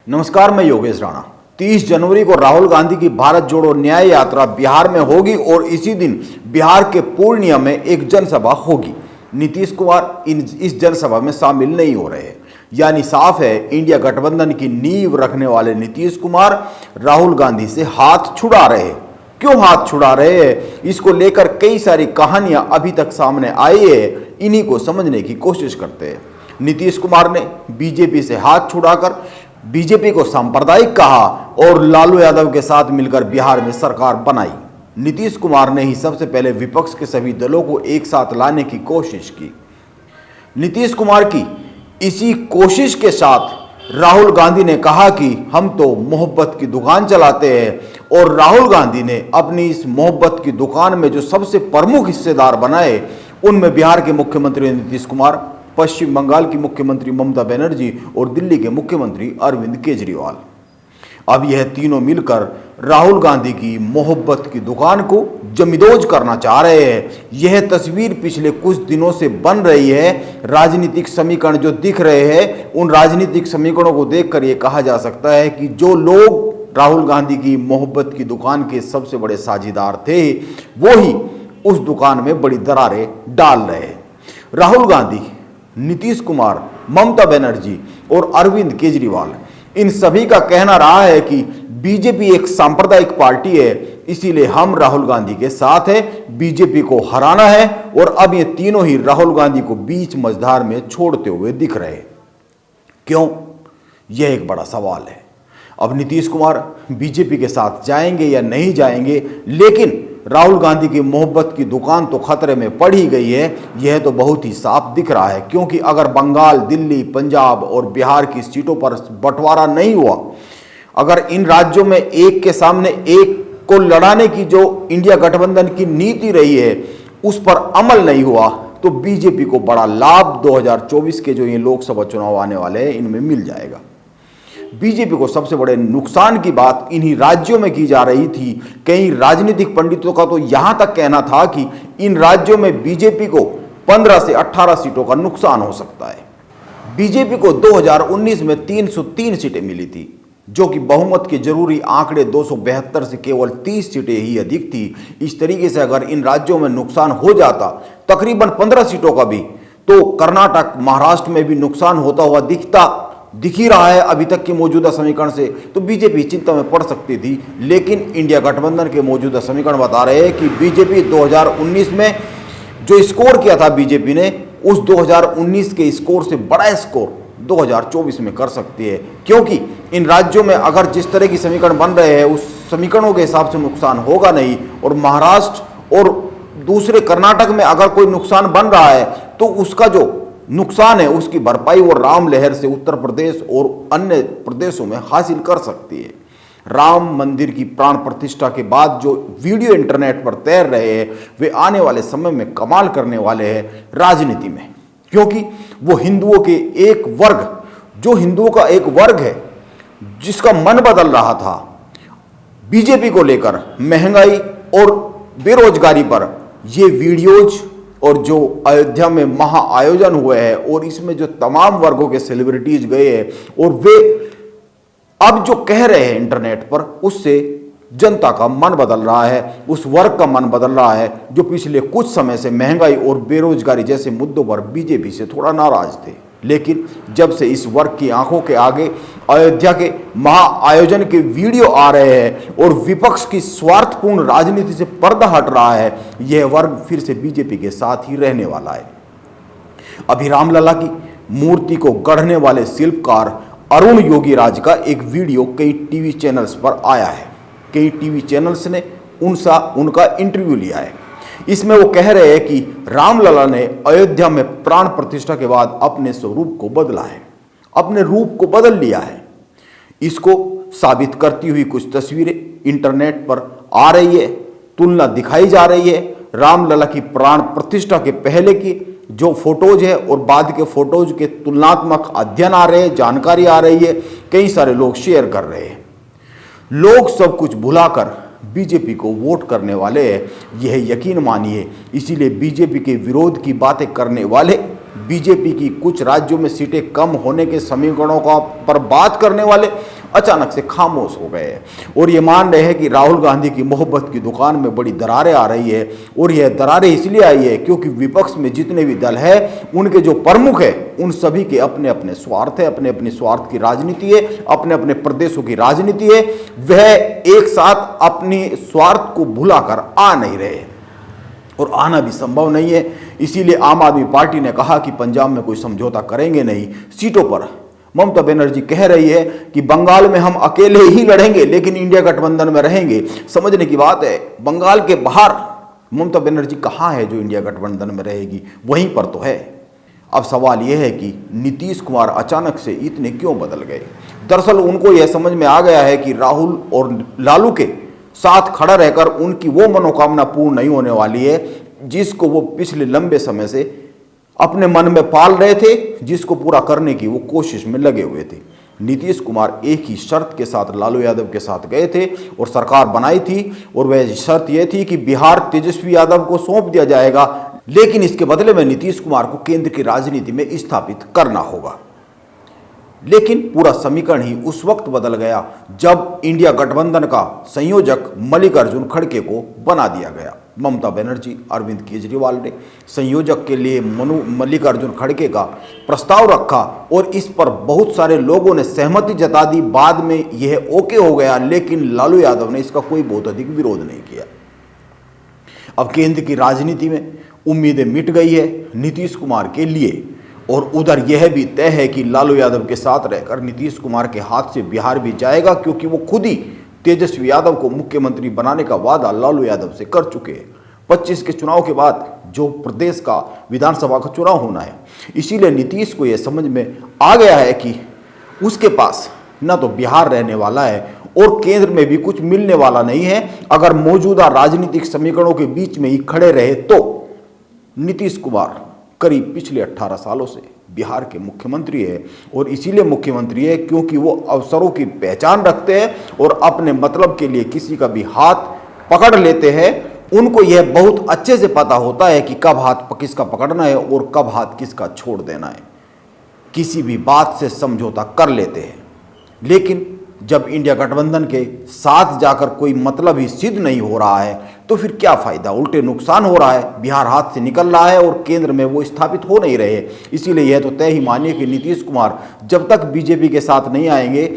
नमस्कार, मैं योगेश राणा। 30 जनवरी को राहुल गांधी की भारत जोड़ो न्याय यात्रा बिहार में होगी और इसी दिन बिहार के पूर्णिया में एक जनसभा होगी। नीतीश कुमार इस जनसभा में शामिल नहीं हो रहे हैं। यानी साफ है, इंडिया गठबंधन की नींव रखने वाले नीतीश कुमार राहुल गांधी से हाथ छुड़ा रहे हैं। क्यों हाथ छुड़ा रहे हैं, इसको लेकर कई सारी कहानियां अभी तक सामने आई है। इन्हीं को समझने की कोशिश करते हैं। नीतीश कुमार ने बीजेपी से हाथ छुड़ाकर बीजेपी को सांप्रदायिक कहा और लालू यादव के साथ मिलकर बिहार में सरकार बनाई। नीतीश कुमार ने ही सबसे पहले विपक्ष के सभी दलों को एक साथ लाने की कोशिश की। नीतीश कुमार की इसी कोशिश के साथ राहुल गांधी ने कहा कि हम तो मोहब्बत की दुकान चलाते हैं और राहुल गांधी ने अपनी इस मोहब्बत की दुकान में जो सबसे प्रमुख हिस्सेदार बनाए उनमें बिहार के मुख्यमंत्री नीतीश कुमार, पश्चिम बंगाल की मुख्यमंत्री ममता बनर्जी और दिल्ली के मुख्यमंत्री अरविंद केजरीवाल। अब यह तीनों मिलकर राहुल गांधी की मोहब्बत की दुकान को जमीदोज करना चाह रहे हैं। यह तस्वीर पिछले कुछ दिनों से बन रही है। राजनीतिक समीकरण जो दिख रहे हैं, उन राजनीतिक समीकरणों को देखकर यह कहा जा सकता है कि जो लोग राहुल गांधी की मोहब्बत की दुकान के सबसे बड़े साझेदार थे, वो ही उस दुकान में बड़ी दरारें डाल रहे हैं। राहुल गांधी, नीतीश कुमार, ममता बनर्जी और अरविंद केजरीवाल, इन सभी का कहना रहा है कि बीजेपी एक सांप्रदायिक पार्टी है, इसीलिए हम राहुल गांधी के साथ हैं, बीजेपी को हराना है। और अब ये तीनों ही राहुल गांधी को बीच मझधार में छोड़ते हुए दिख रहे हैं। क्यों? यह एक बड़ा सवाल है। अब नीतीश कुमार बीजेपी के साथ जाएंगे या नहीं जाएंगे, लेकिन राहुल गांधी की मोहब्बत की दुकान तो खतरे में पड़ ही गई है। यह तो बहुत ही साफ दिख रहा है, क्योंकि अगर बंगाल, दिल्ली, पंजाब और बिहार की सीटों पर बंटवारा नहीं हुआ, अगर इन राज्यों में एक के सामने एक को लड़ाने की जो इंडिया गठबंधन की नीति रही है उस पर अमल नहीं हुआ, तो बीजेपी को बड़ा लाभ 2024 के जो ये लोकसभा चुनाव आने वाले हैं इनमें मिल जाएगा। बीजेपी को सबसे बड़े नुकसान की बात इन्हीं राज्यों में की जा रही थी। कई राजनीतिक पंडितों का तो यहां तक कहना था कि इन राज्यों में बीजेपी को 15 से 18 सीटों का नुकसान हो सकता है। बीजेपी को 2019 में 303 सीटें मिली थी, जो कि बहुमत के जरूरी आंकड़े 272 से केवल 30 सीटें ही अधिक थी। इस तरीके से अगर इन राज्यों में नुकसान हो जाता, तकरीबन 15 सीटों का भी, तो कर्नाटक, महाराष्ट्र में भी नुकसान होता हुआ दिख ही रहा है अभी तक के मौजूदा समीकरण से, तो बीजेपी चिंता में पड़ सकती थी। लेकिन इंडिया गठबंधन के मौजूदा समीकरण बता रहे हैं कि बीजेपी 2019 में जो स्कोर किया था बीजेपी ने, उस 2019 के स्कोर से बड़ा स्कोर 2024 में कर सकती है। क्योंकि इन राज्यों में अगर जिस तरह की समीकरण बन रहे हैं उस समीकरणों के हिसाब से नुकसान होगा नहीं, और महाराष्ट्र और दूसरे कर्नाटक में अगर कोई नुकसान बन रहा है तो उसका जो नुकसान है उसकी भरपाई वो राम लहर से उत्तर प्रदेश और अन्य प्रदेशों में हासिल कर सकती है। राम मंदिर की प्राण प्रतिष्ठा के बाद जो वीडियो इंटरनेट पर तैर रहे हैं वे आने वाले समय में कमाल करने वाले हैं राजनीति में, क्योंकि वो हिंदुओं के एक वर्ग, जो हिंदुओं का एक वर्ग है जिसका मन बदल रहा था बीजेपी को लेकर, महंगाई और बेरोजगारी पर, ये वीडियोज और जो अयोध्या में महा आयोजन हुए हैं और इसमें जो तमाम वर्गों के सेलिब्रिटीज गए हैं और वे अब जो कह रहे हैं इंटरनेट पर, उससे जनता का मन बदल रहा है, उस वर्ग का मन बदल रहा है जो पिछले कुछ समय से महंगाई और बेरोजगारी जैसे मुद्दों पर बीजेपी से थोड़ा नाराज थे। लेकिन जब से इस वर्ग की आंखों के आगे अयोध्या के महा आयोजन के वीडियो आ रहे हैं और विपक्ष की स्वार्थपूर्ण राजनीति से पर्दा हट रहा है, यह वर्ग फिर से बीजेपी के साथ ही रहने वाला है। अभी रामलला की मूर्ति को गढ़ने वाले शिल्पकार अरुण योगीराज का एक वीडियो कई टीवी चैनल्स पर आया है। कई टीवी चैनल्स ने उनका इंटरव्यू लिया है। इसमें वो कह रहे हैं कि रामलला ने अयोध्या में प्राण प्रतिष्ठा के बाद अपने स्वरूप को बदला है, अपने रूप को बदल लिया है। इसको साबित करती हुई कुछ तस्वीरें इंटरनेट पर आ रही है, तुलना दिखाई जा रही है। रामलला की प्राण प्रतिष्ठा के पहले की जो फोटोज है और बाद के फोटोज के तुलनात्मक अध्ययन आ रहे हैं, जानकारी आ रही है, कई सारे लोग शेयर कर रहे हैं। लोग सब कुछ भुलाकर बीजेपी को वोट करने वाले हैं, यह यकीन मानिए। इसीलिए बीजेपी के विरोध की बातें करने वाले, बीजेपी की कुछ राज्यों में सीटें कम होने के समीकरणों का पर बात करने वाले अचानक से खामोश हो गए हैं और ये मान रहे हैं कि राहुल गांधी की मोहब्बत की दुकान में बड़ी दरारें आ रही है। और यह दरारें इसलिए आई है क्योंकि विपक्ष में जितने भी दल है उनके जो प्रमुख है उन सभी के अपने अपने स्वार्थ है, अपने अपने स्वार्थ की राजनीति है, अपने अपने प्रदेशों की राजनीति है। वह एक साथ अपनी स्वार्थ को भुलाकर आ नहीं रहे और आना भी संभव नहीं है। इसीलिए आम आदमी पार्टी ने कहा कि पंजाब में कोई समझौता करेंगे नहीं। सीटों पर ममता बनर्जी कह रही है कि बंगाल में हम अकेले ही लड़ेंगे लेकिन इंडिया गठबंधन में रहेंगे। समझने की बात है, बंगाल के बाहर ममता बनर्जी कहाँ है जो इंडिया गठबंधन में रहेगी? वहीं पर तो है। अब सवाल यह है कि नीतीश कुमार अचानक से इतने क्यों बदल गए? दरअसल उनको यह समझ में आ गया है कि राहुल और लालू के साथ खड़ा रहकर उनकी वो मनोकामना पूर्ण नहीं होने वाली है जिसको वो पिछले लंबे समय से अपने मन में पाल रहे थे, जिसको पूरा करने की वो कोशिश में लगे हुए थे। नीतीश कुमार एक ही शर्त के साथ लालू यादव के साथ गए थे और सरकार बनाई थी और वह शर्त यह थी कि बिहार तेजस्वी यादव को सौंप दिया जाएगा, लेकिन इसके बदले में नीतीश कुमार को केंद्र की राजनीति में स्थापित करना होगा। लेकिन पूरा समीकरण ही उस वक्त बदल गया जब इंडिया गठबंधन का संयोजक मल्लिकार्जुन खड़गे को बना दिया गया। ममता बनर्जी, अरविंद केजरीवाल ने संयोजक के लिए मल्लिकार्जुन खड़गे का प्रस्ताव रखा और इस पर बहुत सारे लोगों ने सहमति जता दी। बाद में यह ओके हो गया, लेकिन लालू यादव ने इसका कोई बहुत अधिक विरोध नहीं किया। अब केंद्र की राजनीति में उम्मीदें मिट गई है नीतीश कुमार के लिए और उधर यह भी तय है कि लालू यादव के साथ रहकर नीतीश कुमार के हाथ से बिहार भी जाएगा, क्योंकि वो खुद ही तेजस्वी यादव को मुख्यमंत्री बनाने का वादा लालू यादव से कर चुके हैं 25 के चुनाव के बाद, जो प्रदेश का विधानसभा का चुनाव होना है। इसीलिए नीतीश को यह समझ में आ गया है कि उसके पास न तो बिहार रहने वाला है और केंद्र में भी कुछ मिलने वाला नहीं है। अगर मौजूदा राजनीतिक समीकरणों के बीच में ही खड़े रहे तो नीतीश कुमार करीब पिछले 18 सालों से बिहार के मुख्यमंत्री है और इसीलिए मुख्यमंत्री है क्योंकि वो अवसरों की पहचान रखते हैं और अपने मतलब के लिए किसी का भी हाथ पकड़ लेते हैं। उनको यह बहुत अच्छे से पता होता है कि कब हाथ किसका पकड़ना है और कब हाथ किसका छोड़ देना है। किसी भी बात से समझौता कर लेते हैं, लेकिन जब इंडिया गठबंधन के साथ जाकर कोई मतलब ही सिद्ध नहीं हो रहा है तो फिर क्या फायदा? उल्टे नुकसान हो रहा है। बिहार हाथ से निकल रहा है और केंद्र में वो स्थापित हो नहीं रहे। इसीलिए यह तो तय ही मानिए कि नीतीश कुमार जब तक बीजेपी के साथ नहीं आएंगे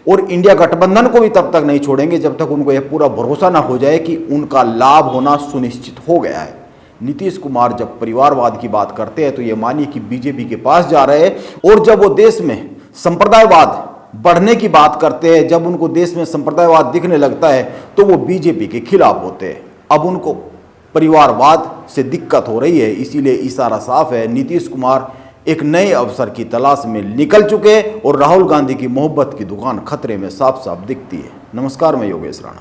और इंडिया गठबंधन को भी तब तक नहीं छोड़ेंगे जब तक उनको यह पूरा भरोसा ना हो जाए कि उनका लाभ होना सुनिश्चित हो गया है। नीतीश कुमार जब परिवारवाद की बात करते हैं तो ये मानिए कि बीजेपी के पास जा रहे हैं और जब वो देश में संप्रदायवाद बढ़ने की बात करते हैं, जब उनको देश में संप्रदायवाद दिखने लगता है तो वो बीजेपी के खिलाफ होते हैं। अब उनको परिवारवाद से दिक्कत हो रही है, इसीलिए इशारा साफ है, नीतीश कुमार एक नए अवसर की तलाश में निकल चुके और राहुल गांधी की मोहब्बत की दुकान खतरे में साफ साफ दिखती है। नमस्कार, मैं योगेश राणा।